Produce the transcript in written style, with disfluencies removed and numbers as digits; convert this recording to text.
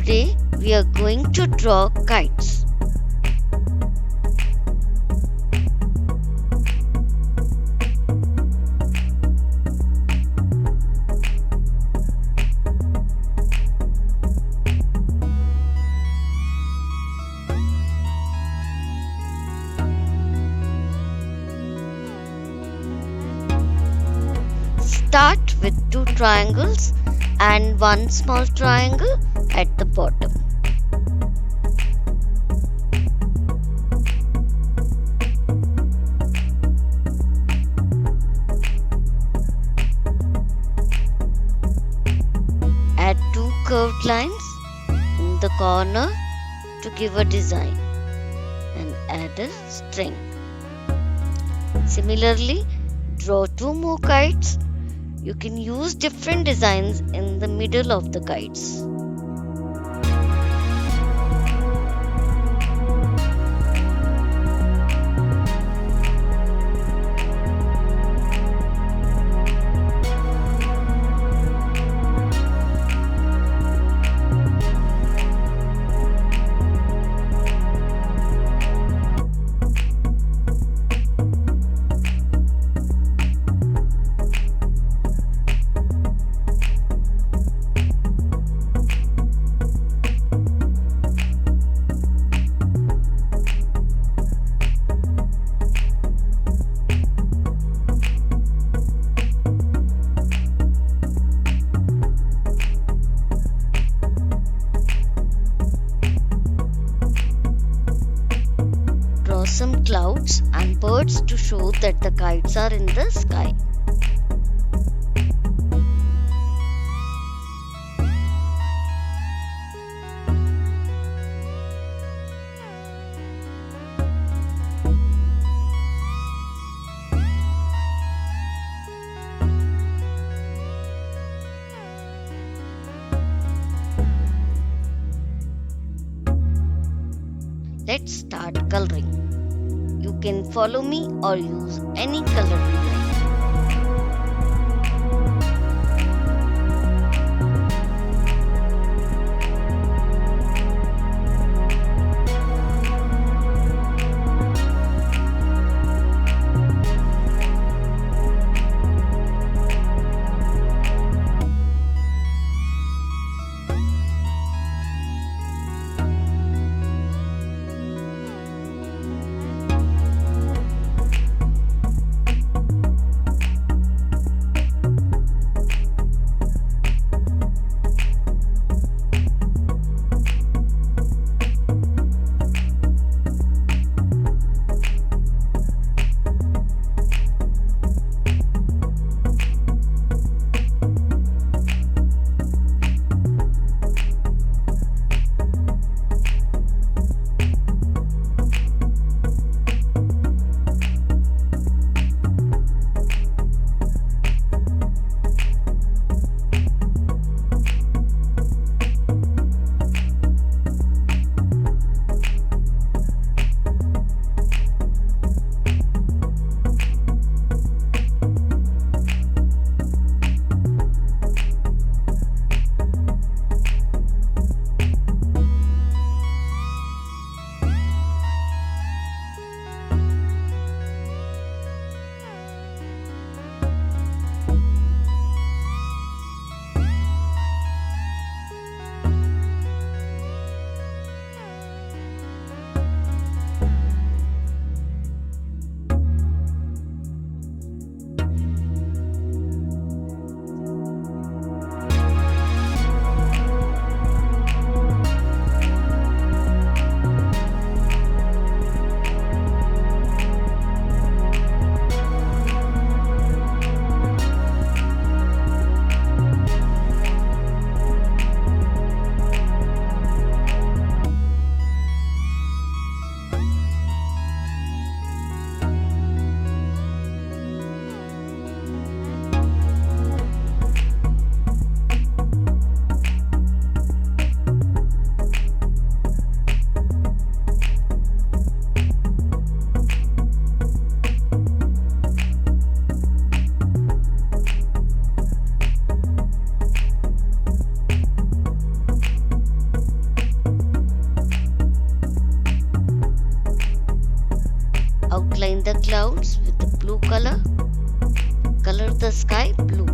Today we are going to draw kites. Start with two triangles and one small triangle at the bottom. Add two curved lines in the corner to give a design and add a string. Similarly, draw two more kites. You can use different designs in the middle of the kites. Draw some clouds and birds to show that the kites are in the sky. Let's start coloring. You can follow me or use any color you like. with the blue color. Color the sky blue.